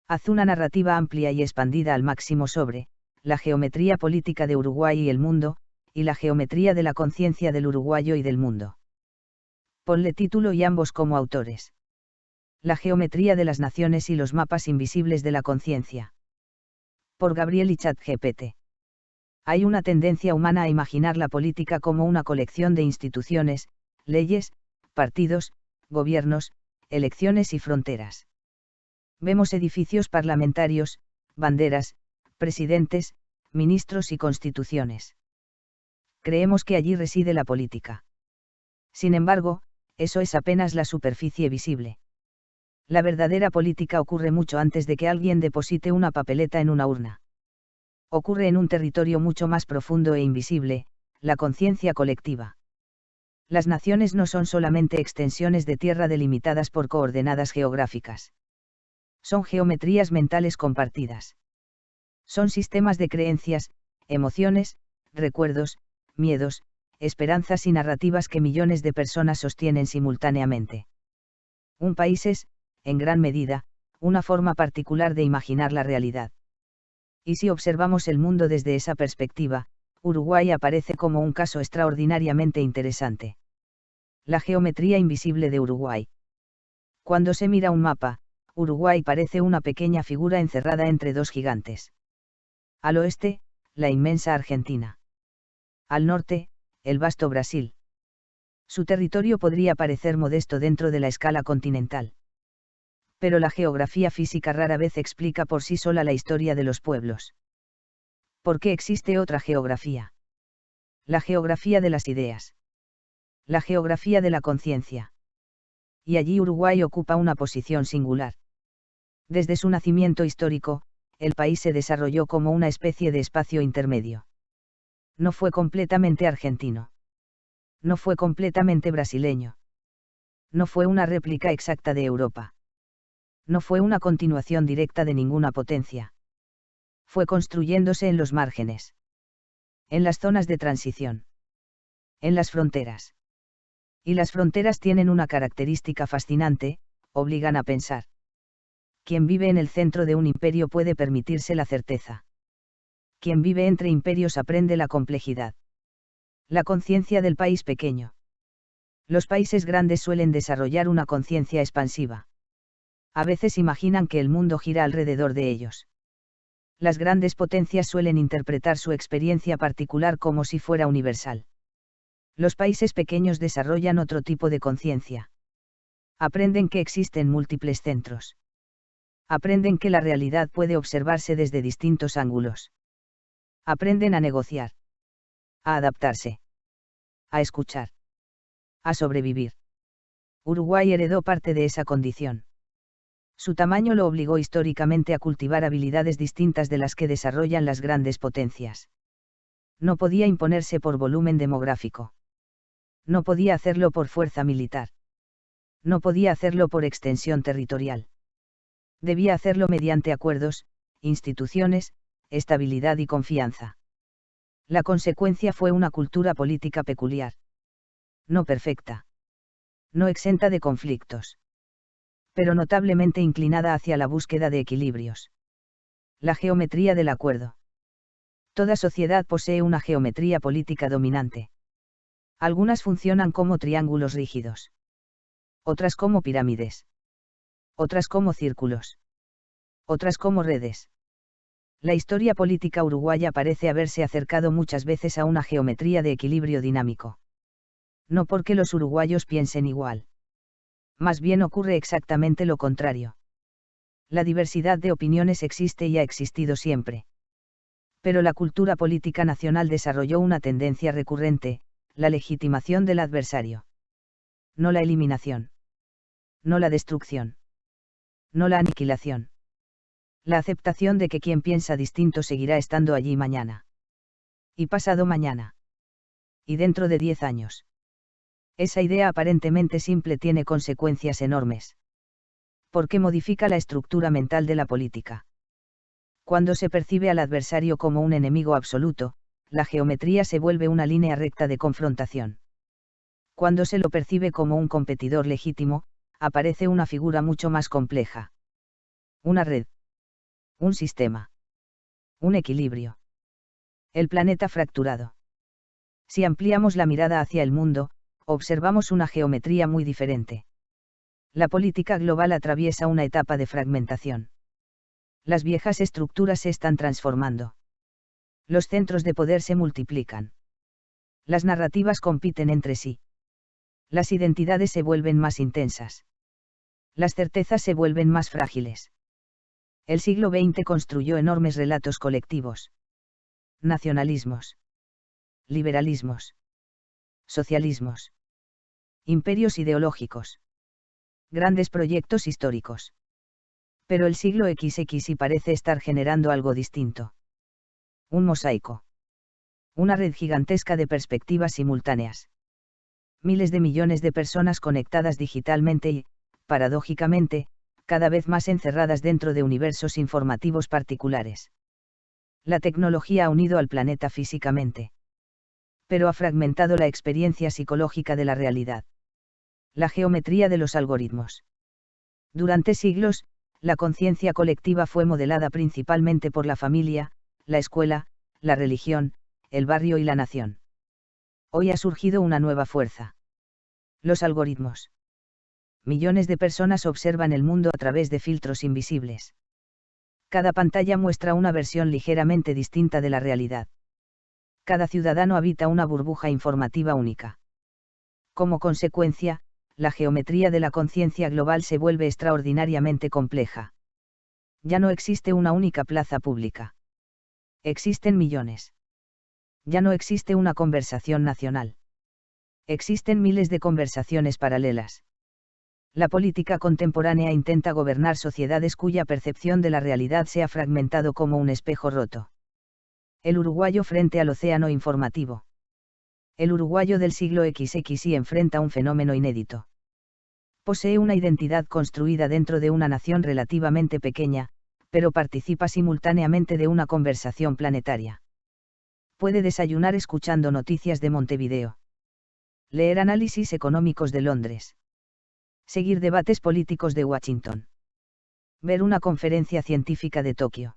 Haz una narrativa amplia y expandida al máximo sobre la geometría política de Uruguay y el mundo, y la geometría de la conciencia del uruguayo y del mundo. Ponle título y ambos como autores. La geometría de las naciones y los mapas invisibles de la conciencia. Por Gabriel y ChatGPT. Hay una tendencia humana a imaginar la política como una colección de instituciones, leyes, partidos, gobiernos, elecciones y fronteras. Vemos edificios parlamentarios, banderas, presidentes, ministros y constituciones. Creemos que allí reside la política. Sin embargo, eso es apenas la superficie visible. La verdadera política ocurre mucho antes de que alguien deposite una papeleta en una urna. Ocurre en un territorio mucho más profundo e invisible, la conciencia colectiva. Las naciones no son solamente extensiones de tierra delimitadas por coordenadas geográficas. Son geometrías mentales compartidas. Son sistemas de creencias, emociones, recuerdos, miedos, esperanzas y narrativas que millones de personas sostienen simultáneamente. Un país es, en gran medida, una forma particular de imaginar la realidad. Y si observamos el mundo desde esa perspectiva, Uruguay aparece como un caso extraordinariamente interesante. La geometría invisible de Uruguay. Cuando se mira un mapa, Uruguay parece una pequeña figura encerrada entre dos gigantes. Al oeste, la inmensa Argentina. Al norte, el vasto Brasil. Su territorio podría parecer modesto dentro de la escala continental. Pero la geografía física rara vez explica por sí sola la historia de los pueblos. ¿Por qué existe otra geografía? La geografía de las ideas. La geografía de la conciencia. Y allí Uruguay ocupa una posición singular. Desde su nacimiento histórico, el país se desarrolló como una especie de espacio intermedio. No fue completamente argentino. No fue completamente brasileño. No fue una réplica exacta de Europa. No fue una continuación directa de ninguna potencia. Fue construyéndose en los márgenes. En las zonas de transición. En las fronteras. Y las fronteras tienen una característica fascinante, obligan a pensar. Quien vive en el centro de un imperio puede permitirse la certeza. Quien vive entre imperios aprende la complejidad. La conciencia del país pequeño. Los países grandes suelen desarrollar una conciencia expansiva. A veces imaginan que el mundo gira alrededor de ellos. Las grandes potencias suelen interpretar su experiencia particular como si fuera universal. Los países pequeños desarrollan otro tipo de conciencia. Aprenden que existen múltiples centros. Aprenden que la realidad puede observarse desde distintos ángulos. Aprenden a negociar. A adaptarse. A escuchar. A sobrevivir. Uruguay heredó parte de esa condición. Su tamaño lo obligó históricamente a cultivar habilidades distintas de las que desarrollan las grandes potencias. No podía imponerse por volumen demográfico. No podía hacerlo por fuerza militar. No podía hacerlo por extensión territorial. Debía hacerlo mediante acuerdos, instituciones, estabilidad y confianza. La consecuencia fue una cultura política peculiar. No perfecta. No exenta de conflictos. Pero notablemente inclinada hacia la búsqueda de equilibrios. La geometría del acuerdo. Toda sociedad posee una geometría política dominante. Algunas funcionan como triángulos rígidos. Otras como pirámides. Otras como círculos. Otras como redes. La historia política uruguaya parece haberse acercado muchas veces a una geometría de equilibrio dinámico. No porque los uruguayos piensen igual. Más bien ocurre exactamente lo contrario. La diversidad de opiniones existe y ha existido siempre. Pero la cultura política nacional desarrolló una tendencia recurrente, la legitimación del adversario. No la eliminación. No la destrucción. No la aniquilación. La aceptación de que quien piensa distinto seguirá estando allí mañana. Y pasado mañana. Y dentro de 10 años. Esa idea aparentemente simple tiene consecuencias enormes. Porque modifica la estructura mental de la política. Cuando se percibe al adversario como un enemigo absoluto, la geometría se vuelve una línea recta de confrontación. Cuando se lo percibe como un competidor legítimo, aparece una figura mucho más compleja. Una red. Un sistema. Un equilibrio. El planeta fracturado. Si ampliamos la mirada hacia el mundo, observamos una geometría muy diferente. La política global atraviesa una etapa de fragmentación. Las viejas estructuras se están transformando. Los centros de poder se multiplican. Las narrativas compiten entre sí. Las identidades se vuelven más intensas. Las certezas se vuelven más frágiles. El siglo XX construyó enormes relatos colectivos. Nacionalismos. Liberalismos. Socialismos. Imperios ideológicos. Grandes proyectos históricos. Pero el siglo XX parece estar generando algo distinto. Un mosaico. Una red gigantesca de perspectivas simultáneas. Miles de millones de personas conectadas digitalmente y, paradójicamente, cada vez más encerradas dentro de universos informativos particulares. La tecnología ha unido al planeta físicamente. Pero ha fragmentado la experiencia psicológica de la realidad. La geometría de los algoritmos. Durante siglos, la conciencia colectiva fue modelada principalmente por la familia, la escuela, la religión, el barrio y la nación. Hoy ha surgido una nueva fuerza. Los algoritmos. Millones de personas observan el mundo a través de filtros invisibles. Cada pantalla muestra una versión ligeramente distinta de la realidad. Cada ciudadano habita una burbuja informativa única. Como consecuencia, la geometría de la conciencia global se vuelve extraordinariamente compleja. Ya no existe una única plaza pública. Existen millones. Ya no existe una conversación nacional. Existen miles de conversaciones paralelas. La política contemporánea intenta gobernar sociedades cuya percepción de la realidad se ha fragmentado como un espejo roto. El uruguayo frente al océano informativo. El uruguayo del siglo XXI enfrenta un fenómeno inédito. Posee una identidad construida dentro de una nación relativamente pequeña, pero participa simultáneamente de una conversación planetaria. Puede desayunar escuchando noticias de Montevideo. Leer análisis económicos de Londres. Seguir debates políticos de Washington. Ver una conferencia científica de Tokio.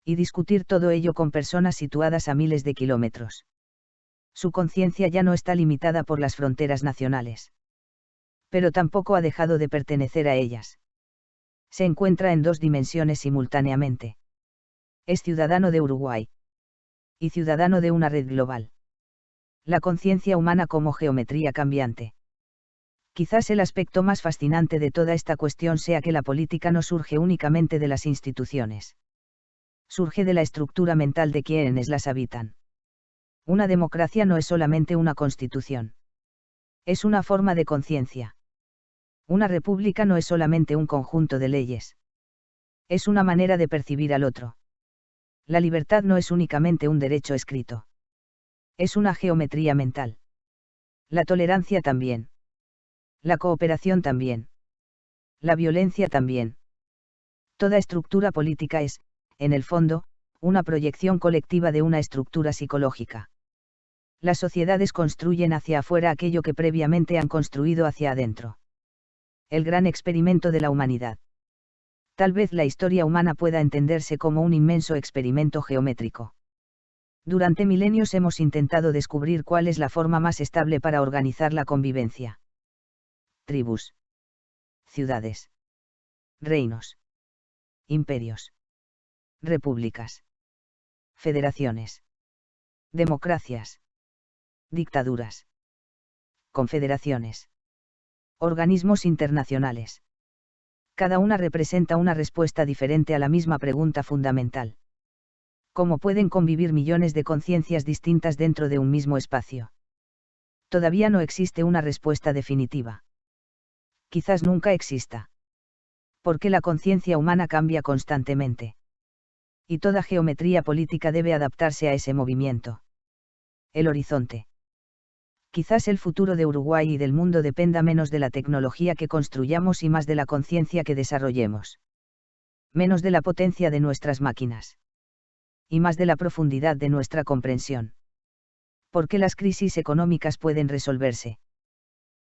Y discutir todo ello con personas situadas a miles de kilómetros. Su conciencia ya no está limitada por las fronteras nacionales. Pero tampoco ha dejado de pertenecer a ellas. Se encuentra en dos dimensiones simultáneamente. Es ciudadano de Uruguay. Y ciudadano de una red global. La conciencia humana como geometría cambiante. Quizás el aspecto más fascinante de toda esta cuestión sea que la política no surge únicamente de las instituciones. Surge de la estructura mental de quienes las habitan. Una democracia no es solamente una constitución. Es una forma de conciencia. Una república no es solamente un conjunto de leyes. Es una manera de percibir al otro. La libertad no es únicamente un derecho escrito. Es una geometría mental. La tolerancia también. La cooperación también. La violencia también. Toda estructura política es, en el fondo, una proyección colectiva de una estructura psicológica. Las sociedades construyen hacia afuera aquello que previamente han construido hacia adentro. El gran experimento de la humanidad. Tal vez la historia humana pueda entenderse como un inmenso experimento geométrico. Durante milenios hemos intentado descubrir cuál es la forma más estable para organizar la convivencia. Tribus. Ciudades. Reinos. Imperios. Repúblicas. Federaciones. Democracias. Dictaduras. Confederaciones. Organismos internacionales. Cada una representa una respuesta diferente a la misma pregunta fundamental. ¿Cómo pueden convivir millones de conciencias distintas dentro de un mismo espacio? Todavía no existe una respuesta definitiva. Quizás nunca exista. Porque la conciencia humana cambia constantemente. Y toda geometría política debe adaptarse a ese movimiento. El horizonte. Quizás el futuro de Uruguay y del mundo dependa menos de la tecnología que construyamos y más de la conciencia que desarrollemos. Menos de la potencia de nuestras máquinas. Y más de la profundidad de nuestra comprensión. Porque las crisis económicas pueden resolverse.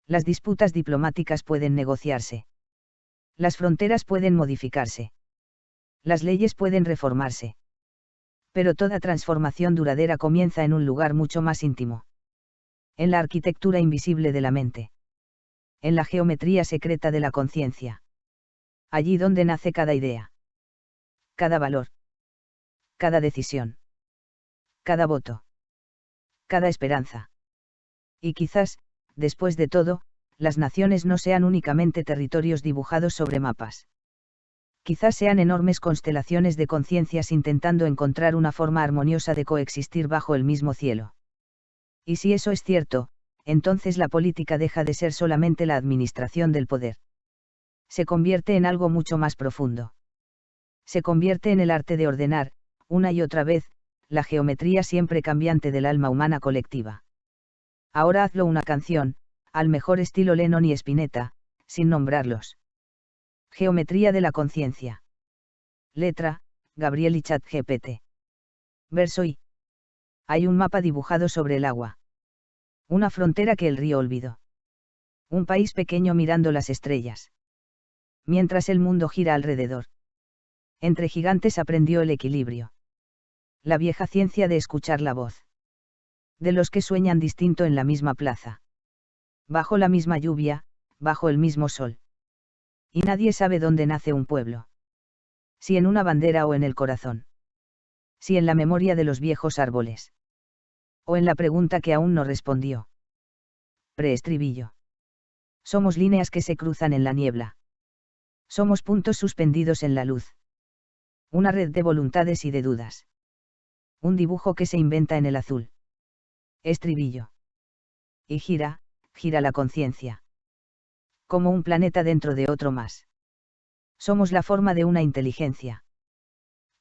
Las disputas diplomáticas pueden negociarse. Las fronteras pueden modificarse. Las leyes pueden reformarse. Pero toda transformación duradera comienza en un lugar mucho más íntimo. En la arquitectura invisible de la mente. En la geometría secreta de la conciencia. Allí donde nace cada idea. Cada valor. Cada decisión. Cada voto. Cada esperanza. Y quizás, después de todo, las naciones no sean únicamente territorios dibujados sobre mapas. Quizás sean enormes constelaciones de conciencias intentando encontrar una forma armoniosa de coexistir bajo el mismo cielo. Y si eso es cierto, entonces la política deja de ser solamente la administración del poder. Se convierte en algo mucho más profundo. Se convierte en el arte de ordenar, una y otra vez, la geometría siempre cambiante del alma humana colectiva. Ahora hazlo una canción, al mejor estilo Lennon y Spinetta, sin nombrarlos. Geometría de la conciencia. Letra, Gabriel y ChatGPT. Verso I. Hay un mapa dibujado sobre el agua. Una frontera que el río olvidó. Un país pequeño mirando las estrellas. Mientras el mundo gira alrededor. Entre gigantes aprendió el equilibrio. La vieja ciencia de escuchar la voz. De los que sueñan distinto en la misma plaza. Bajo la misma lluvia, bajo el mismo sol. Y nadie sabe dónde nace un pueblo. Si en una bandera o en el corazón. Si en la memoria de los viejos árboles. O en la pregunta que aún no respondió. Preestribillo. Somos líneas que se cruzan en la niebla. Somos puntos suspendidos en la luz. Una red de voluntades y de dudas. Un dibujo que se inventa en el azul. Estribillo. Y gira, gira la conciencia. Como un planeta dentro de otro más. Somos la forma de una inteligencia.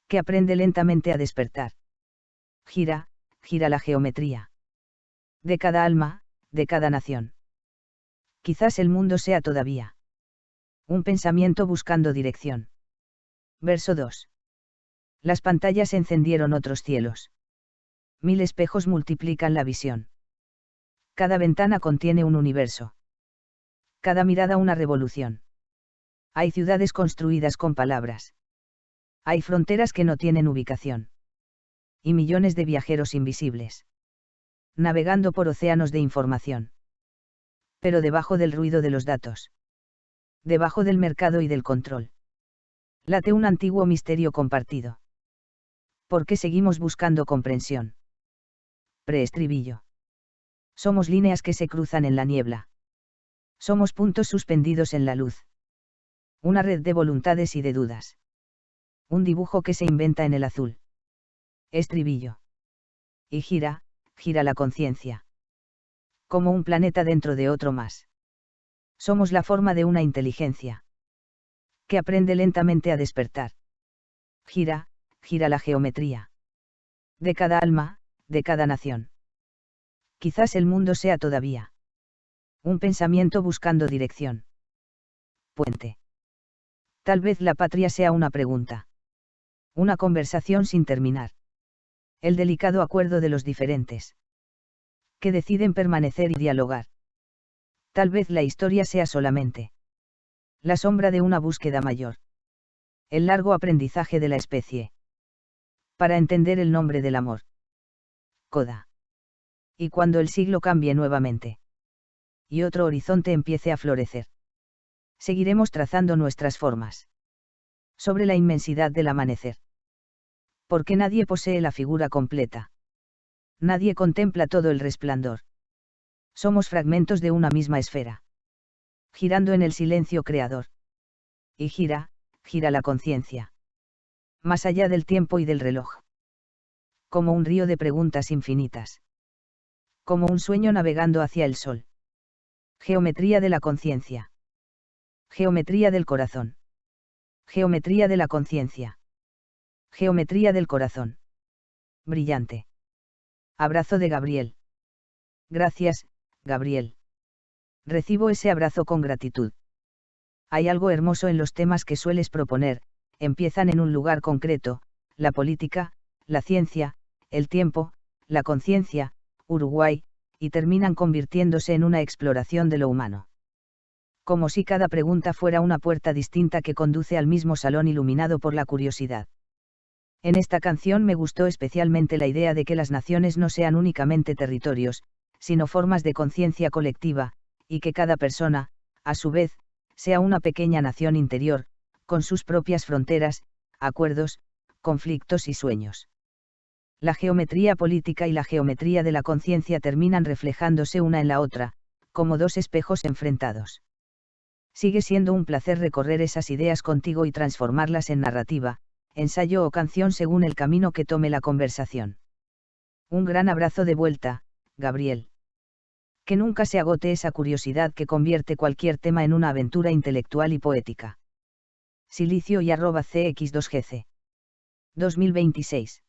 Que aprende lentamente a despertar. Gira, gira la geometría. De cada alma, de cada nación. Quizás el mundo sea todavía. Un pensamiento buscando dirección. Verso 2. Las pantallas encendieron otros cielos. 1000 espejos multiplican la visión. Cada ventana contiene un universo. Cada mirada una revolución. Hay ciudades construidas con palabras. Hay fronteras que no tienen ubicación. Y millones de viajeros invisibles. Navegando por océanos de información. Pero debajo del ruido de los datos. Debajo del mercado y del control. Late un antiguo misterio compartido. ¿Por qué seguimos buscando comprensión? Preestribillo. Somos líneas que se cruzan en la niebla. Somos puntos suspendidos en la luz. Una red de voluntades y de dudas. Un dibujo que se inventa en el azul. Estribillo. Y gira, gira la conciencia. Como un planeta dentro de otro más. Somos la forma de una inteligencia. Que aprende lentamente a despertar. Gira, gira la geometría. De cada alma, de cada nación. Quizás el mundo sea todavía. Un pensamiento buscando dirección. Puente. Tal vez la patria sea una pregunta. Una conversación sin terminar. El delicado acuerdo de los diferentes. Que deciden permanecer y dialogar. Tal vez la historia sea solamente. La sombra de una búsqueda mayor. El largo aprendizaje de la especie. Para entender el nombre del amor. Coda. Y cuando el siglo cambie nuevamente. Y otro horizonte empiece a florecer. Seguiremos trazando nuestras formas. Sobre la inmensidad del amanecer. Porque nadie posee la figura completa. Nadie contempla todo el resplandor. Somos fragmentos de una misma esfera. Girando en el silencio creador. Y gira, gira la conciencia. Más allá del tiempo y del reloj. Como un río de preguntas infinitas. Como un sueño navegando hacia el sol. Geometría de la conciencia. Geometría del corazón. Geometría de la conciencia. Geometría del corazón. Brillante. Abrazo de Gabriel. Gracias, Gabriel. Recibo ese abrazo con gratitud. Hay algo hermoso en los temas que sueles proponer, empiezan en un lugar concreto, la política, la ciencia, el tiempo, la conciencia, Uruguay, y terminan convirtiéndose en una exploración de lo humano. Como si cada pregunta fuera una puerta distinta que conduce al mismo salón iluminado por la curiosidad. En esta canción me gustó especialmente la idea de que las naciones no sean únicamente territorios, sino formas de conciencia colectiva, y que cada persona, a su vez, sea una pequeña nación interior, con sus propias fronteras, acuerdos, conflictos y sueños. La geometría política y la geometría de la conciencia terminan reflejándose una en la otra, como dos espejos enfrentados. Sigue siendo un placer recorrer esas ideas contigo y transformarlas en narrativa, ensayo o canción según el camino que tome la conversación. Un gran abrazo de vuelta, Gabriel. Que nunca se agote esa curiosidad que convierte cualquier tema en una aventura intelectual y poética. Silicio y @cx2gc. 2026.